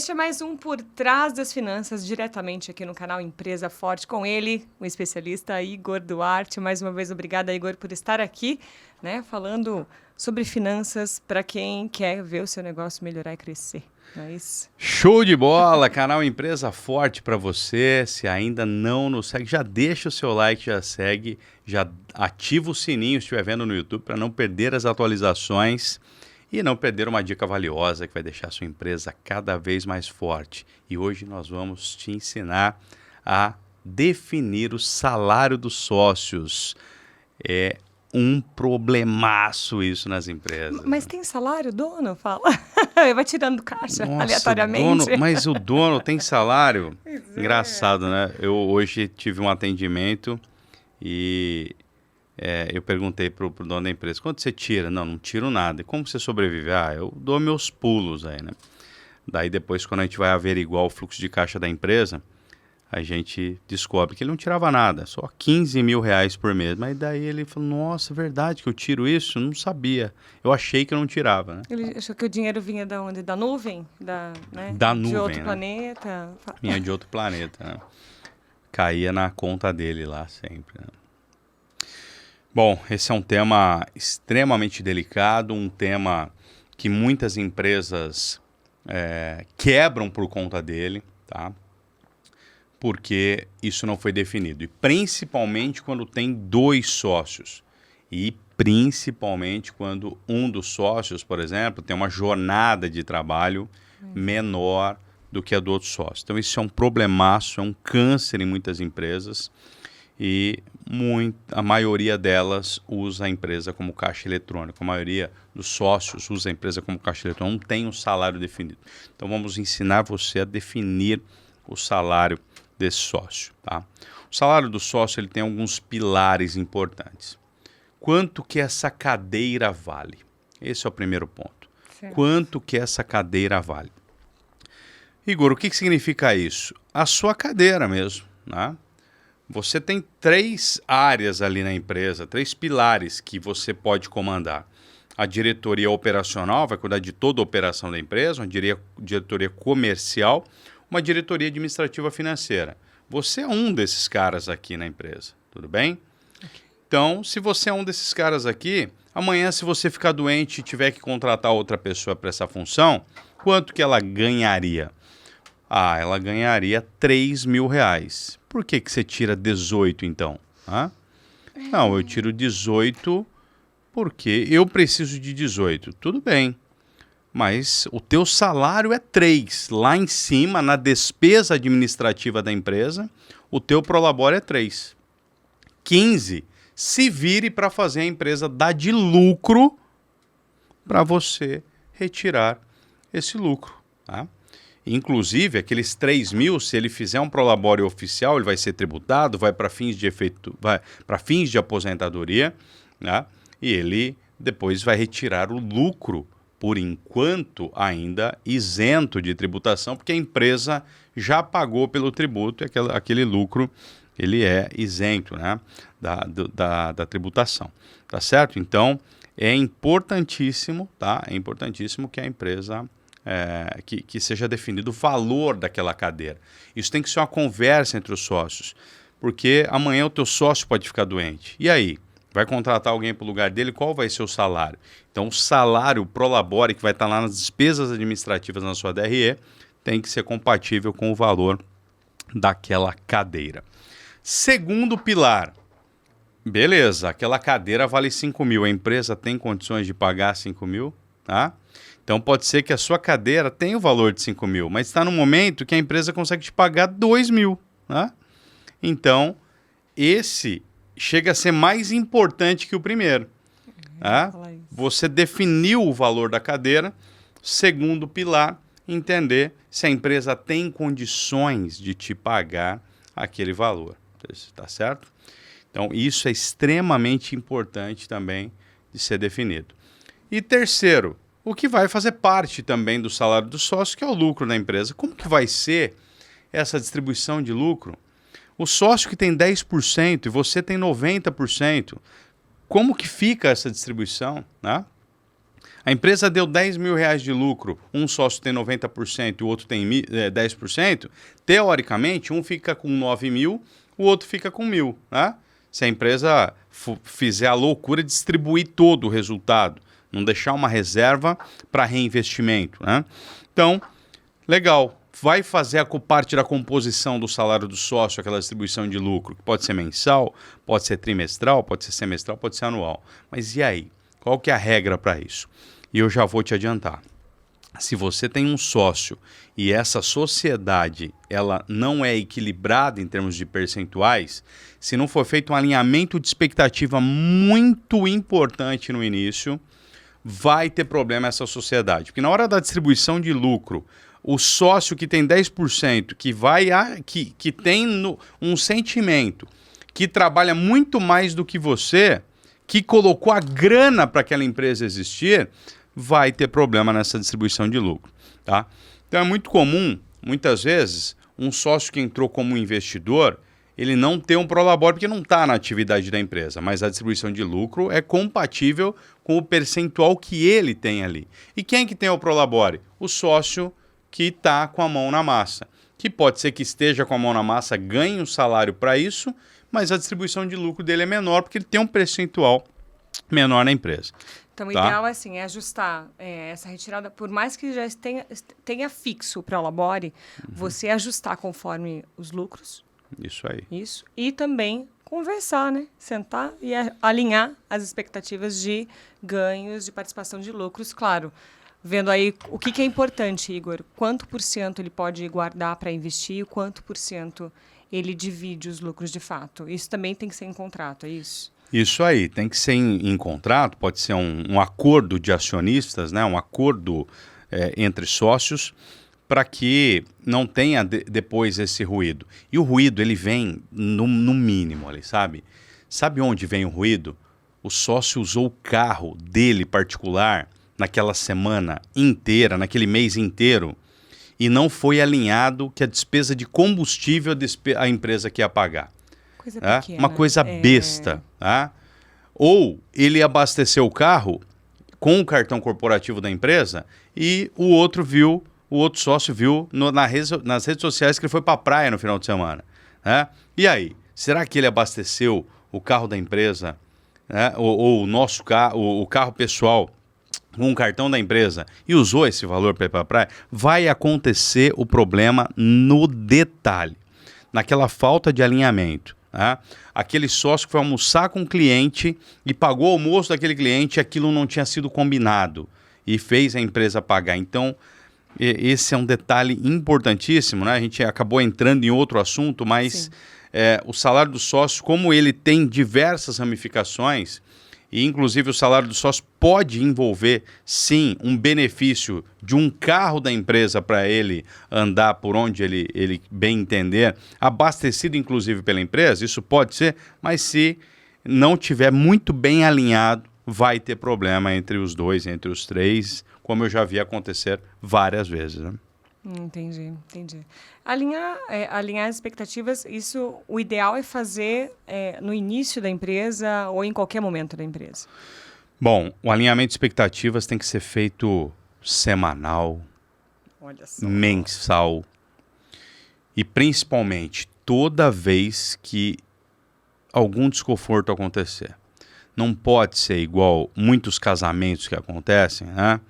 Este é mais um Por Trás das Finanças, diretamente aqui no canal Empresa Forte, com ele, o especialista Igor Duarte. Mais uma vez, obrigada, Igor, por estar aqui, né, falando sobre finanças para quem quer ver o seu negócio melhorar e crescer. Não é isso? Show de bola! Canal Empresa Forte para você. Se ainda não nos segue, já deixa o seu like, já segue, já ativa o sininho se estiver vendo no YouTube para não perder as atualizações e não perder uma dica valiosa que vai deixar a sua empresa cada vez mais forte. E hoje nós vamos te ensinar a definir o salário dos sócios. É um problemaço isso nas empresas. Mas tem salário, dono? Fala. Vai tirando caixa, Nossa, aleatoriamente. Mas o dono tem salário? Pois é. Engraçado, né? Eu hoje tive um atendimento e eu perguntei pro dono da empresa, quanto você tira? Não tiro nada. E como você sobrevive? Eu dou meus pulos aí, né? Daí depois, quando a gente vai averiguar o fluxo de caixa da empresa, a gente descobre que ele não tirava nada, só 15 mil reais por mês. Mas daí ele falou, nossa, verdade que eu tiro isso? Eu não sabia. Eu achei que eu não tirava, né? Ele achou que o dinheiro vinha da onde? Da nuvem? Né? Da nuvem, de outro né? planeta? Vinha de outro planeta, né? Caía na conta dele lá sempre, né? Bom, esse é um tema extremamente delicado, um tema que muitas empresas quebram por conta dele, tá? Porque isso não foi definido. E principalmente quando tem dois sócios. E principalmente quando um dos sócios, por exemplo, tem uma jornada de trabalho menor do que a do outro sócio. Então isso é um problemaço, é um câncer em muitas empresas. E a maioria delas usa a empresa como caixa eletrônico. A maioria dos sócios usa a empresa como caixa eletrônico. Não tem um salário definido. Então vamos ensinar você a definir o salário desse sócio, tá? O salário do sócio ele tem alguns pilares importantes. Quanto que essa cadeira vale? Esse é o primeiro ponto. Certo. Quanto que essa cadeira vale? Igor, o que significa isso? A sua cadeira mesmo, né? Você tem 3 áreas ali na empresa, 3 pilares que você pode comandar. A diretoria operacional vai cuidar de toda a operação da empresa, uma diretoria comercial, uma diretoria administrativa financeira. Você é um desses caras aqui na empresa, tudo bem? Okay. Então, se você é um desses caras aqui, amanhã se você ficar doente e tiver que contratar outra pessoa para essa função, quanto que ela ganharia? Ela ganharia 3 mil reais. Por que você tira 18 então? Não, eu tiro 18 porque eu preciso de 18. Tudo bem. Mas o teu salário é 3. Lá em cima, na despesa administrativa da empresa, o teu prolabore é 3. 15. Se vire para fazer a empresa dar de lucro para você retirar esse lucro. Tá? Inclusive, aqueles 3 mil, se ele fizer um prolabore oficial, ele vai ser tributado, vai para fins de aposentadoria, né? E ele depois vai retirar o lucro por enquanto ainda isento de tributação, porque a empresa já pagou pelo tributo e aquele lucro ele é isento, né, da tributação. Tá certo? Então, é importantíssimo, tá? É importantíssimo que a empresa, que seja definido o valor daquela cadeira. Isso tem que ser uma conversa entre os sócios, porque amanhã o teu sócio pode ficar doente. E aí? Vai contratar alguém para o lugar dele, qual vai ser o salário? Então, o salário prolabore, que vai estar lá nas despesas administrativas na sua DRE, tem que ser compatível com o valor daquela cadeira. Segundo pilar, beleza, aquela cadeira vale 5 mil, a empresa tem condições de pagar 5 mil? Tá? Então, pode ser que a sua cadeira tenha o valor de 5 mil, mas está no momento que a empresa consegue te pagar 2 mil. Tá? Então, esse chega a ser mais importante que o primeiro. Você definiu o valor da cadeira. Segundo pilar, entender se a empresa tem condições de te pagar aquele valor. Tá certo? Então, isso é extremamente importante também de ser definido. E terceiro, o que vai fazer parte também do salário do sócio, que é o lucro da empresa. Como que vai ser essa distribuição de lucro? O sócio que tem 10% e você tem 90%, como que fica essa distribuição? Né? A empresa deu 10 mil reais de lucro, um sócio tem 90% e o outro tem 10%, teoricamente, um fica com 9 mil, o outro fica com 1.000, né? Se a empresa fizer a loucura de distribuir todo o resultado, não deixar uma reserva para reinvestimento, né? Então, legal, vai fazer a parte da composição do salário do sócio, aquela distribuição de lucro, que pode ser mensal, pode ser trimestral, pode ser semestral, pode ser anual. Mas e aí? Qual que é a regra para isso? E eu já vou te adiantar. Se você tem um sócio e essa sociedade ela não é equilibrada em termos de percentuais, se não for feito um alinhamento de expectativa muito importante no início, vai ter problema essa sociedade. Porque na hora da distribuição de lucro, o sócio que tem 10%, que tem um sentimento, que trabalha muito mais do que você, que colocou a grana para aquela empresa existir, vai ter problema nessa distribuição de lucro, tá? Então é muito comum, muitas vezes, um sócio que entrou como investidor, ele não ter um prolabore porque não está na atividade da empresa, mas a distribuição de lucro é compatível com o percentual que ele tem ali. E quem que tem o prolabore? O sócio que está com a mão na massa, que pode ser que esteja com a mão na massa, ganhe um salário para isso, mas a distribuição de lucro dele é menor porque ele tem um percentual menor na empresa. Então, o ideal assim, é ajustar essa retirada, por mais que já tenha fixo o prolabore, você ajustar conforme os lucros. Isso aí. Isso. E também conversar, né? Sentar e alinhar as expectativas de ganhos, de participação de lucros, claro. Vendo aí o que é importante, Igor. Quanto por cento ele pode guardar para investir e quanto por cento ele divide os lucros de fato. Isso também tem que ser em contrato, é isso? Isso aí, tem que ser em contrato, pode ser um acordo de acionistas, né? Um acordo entre sócios, para que não tenha depois esse ruído. E o ruído, ele vem no mínimo ali, sabe? Sabe onde vem o ruído? O sócio usou o carro dele particular naquela semana inteira, naquele mês inteiro, e não foi alinhado que a despesa de combustível a empresa que ia pagar. Coisa pequena. Uma coisa besta. Tá? Ou ele abasteceu o carro com o cartão corporativo da empresa e o outro sócio viu nas redes sociais que ele foi para a praia no final de semana. Né? E aí, será que ele abasteceu o carro da empresa, né? ou o nosso carro, o carro pessoal, com o cartão da empresa e usou esse valor para ir para a praia? Vai acontecer o problema no detalhe, naquela falta de alinhamento. Tá? Aquele sócio que foi almoçar com o cliente e pagou o almoço daquele cliente, aquilo não tinha sido combinado e fez a empresa pagar. Então, esse é um detalhe importantíssimo, né? A gente acabou entrando em outro assunto, mas o salário do sócio, como ele tem diversas ramificações, e inclusive o salário do sócio pode envolver, sim, um benefício de um carro da empresa para ele andar por onde ele bem entender, abastecido inclusive pela empresa, isso pode ser, mas se não tiver muito bem alinhado, vai ter problema entre os dois, entre os três, como eu já vi acontecer várias vezes, né? Entendi. Alinhar as expectativas, isso, o ideal é fazer no início da empresa ou em qualquer momento da empresa? Bom, o alinhamento de expectativas tem que ser feito semanal, mensal e principalmente toda vez que algum desconforto acontecer. Não pode ser igual muitos casamentos que acontecem, né?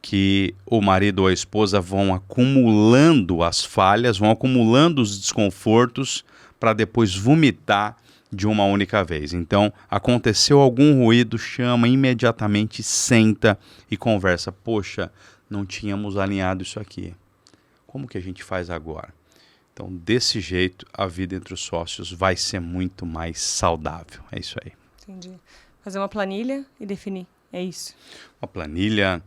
Que o marido ou a esposa vão acumulando as falhas, vão acumulando os desconfortos para depois vomitar de uma única vez. Então, aconteceu algum ruído, chama imediatamente, senta e conversa. Poxa, não tínhamos alinhado isso aqui. Como que a gente faz agora? Então, desse jeito, a vida entre os sócios vai ser muito mais saudável. É isso aí. Entendi. Fazer uma planilha e definir. É isso. Uma planilha,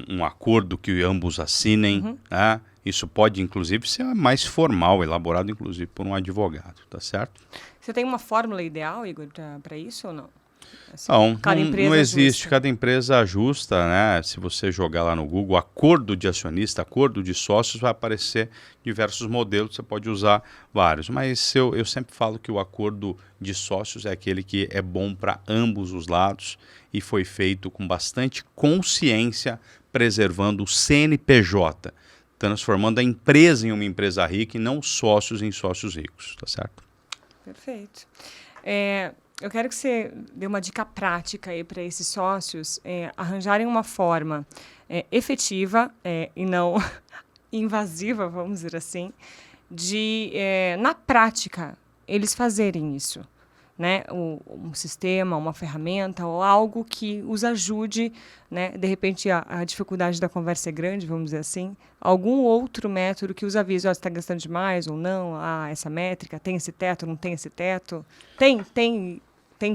um acordo que ambos assinem, né? Isso pode, inclusive, ser mais formal, elaborado, inclusive, por um advogado, tá certo? Você tem uma fórmula ideal, Igor, para isso ou não? Assim, Não, cada empresa não existe, ajusta. cada empresa ajusta, né? Se você jogar lá no Google, acordo de acionista, acordo de sócios, vai aparecer diversos modelos, você pode usar vários. Mas eu sempre falo que o acordo de sócios é aquele que é bom para ambos os lados e foi feito com bastante consciência, preservando o CNPJ, transformando a empresa em uma empresa rica e não sócios em sócios ricos, tá certo? Perfeito. Eu quero que você dê uma dica prática aí para esses sócios arranjarem uma forma efetiva e não invasiva, vamos dizer assim, de, na prática, eles fazerem isso. Né? Um sistema, uma ferramenta ou algo que os ajude, né? De repente a dificuldade da conversa é grande, vamos dizer assim, algum outro método que os avise, você está gastando demais ou não, essa métrica, tem esse teto, não tem esse teto, tem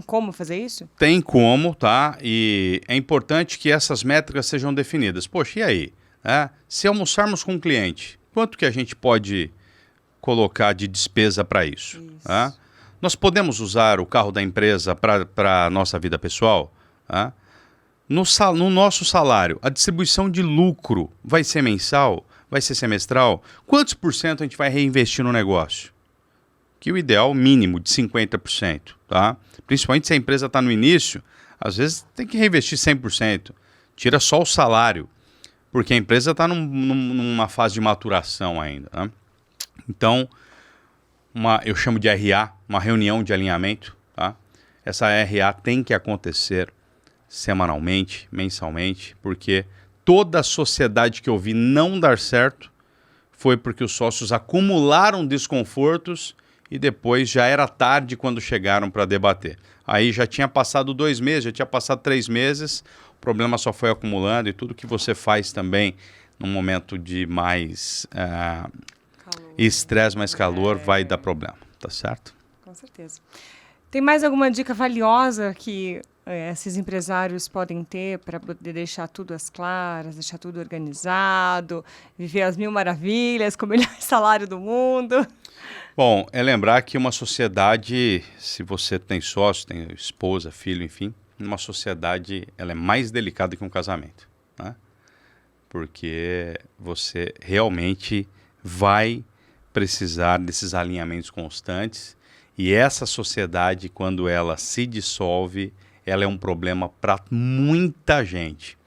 como fazer isso? Tem como, tá? E é importante que essas métricas sejam definidas. Poxa, e aí? Se almoçarmos com um cliente, quanto que a gente pode colocar de despesa para isso? Nós podemos usar o carro da empresa para a nossa vida pessoal? No nosso salário, a distribuição de lucro vai ser mensal? Vai ser semestral? Quantos por cento a gente vai reinvestir no negócio? Que o ideal mínimo de 50%. Tá? Principalmente se a empresa está no início, às vezes tem que reinvestir 100%. Tira só o salário, porque a empresa está numa fase de maturação ainda. Né? Então, eu chamo de RA, uma reunião de alinhamento. Tá? Essa RA tem que acontecer semanalmente, mensalmente, porque toda a sociedade que eu vi não dar certo foi porque os sócios acumularam desconfortos e depois já era tarde quando chegaram para debater. Aí já tinha passado 2 meses, já tinha passado 3 meses, o problema só foi acumulando e tudo que você faz também num momento de mais estresse, mais calor, vai dar problema, tá certo? Com certeza. Tem mais alguma dica valiosa que esses empresários podem ter para poder deixar tudo às claras, deixar tudo organizado, viver as mil maravilhas, com o melhor salário do mundo? Bom, é lembrar que uma sociedade, se você tem sócio, tem esposa, filho, enfim, uma sociedade ela é mais delicada que um casamento, né? Porque você realmente vai precisar desses alinhamentos constantes e essa sociedade, quando ela se dissolve, ela é um problema para muita gente.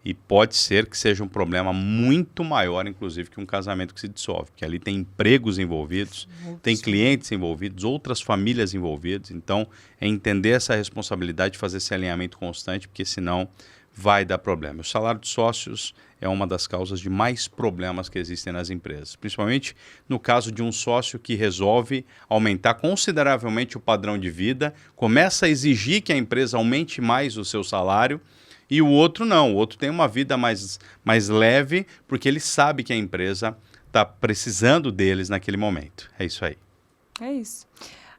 E pode ser que seja um problema muito maior, inclusive, que um casamento que se dissolve. Porque ali tem empregos envolvidos, tem clientes envolvidos, outras famílias envolvidas. Então, é entender essa responsabilidade de fazer esse alinhamento constante, porque senão vai dar problema. O salário de sócios é uma das causas de mais problemas que existem nas empresas. Principalmente no caso de um sócio que resolve aumentar consideravelmente o padrão de vida, começa a exigir que a empresa aumente mais o seu salário, e o outro não, o outro tem uma vida mais leve, porque ele sabe que a empresa está precisando deles naquele momento. É isso aí. É isso.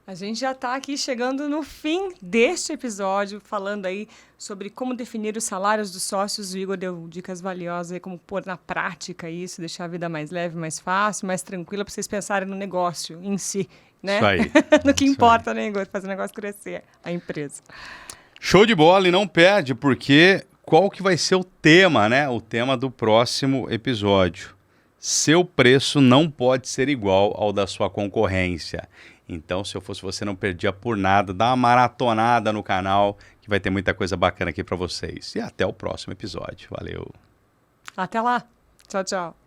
A gente já está aqui chegando no fim deste episódio, falando aí sobre como definir os salários dos sócios. O Igor deu dicas valiosas aí, como pôr na prática isso, deixar a vida mais leve, mais fácil, mais tranquila, para vocês pensarem no negócio em si, né? Isso aí. No que importa, né, Igor? Fazer o negócio crescer, a empresa. Show de bola, e não perde, porque qual que vai ser o tema, né? O tema do próximo episódio. Seu preço não pode ser igual ao da sua concorrência. Então, se eu fosse você, não perdia por nada. Dá uma maratonada no canal, que vai ter muita coisa bacana aqui para vocês. E até o próximo episódio. Valeu! Até lá! Tchau, tchau!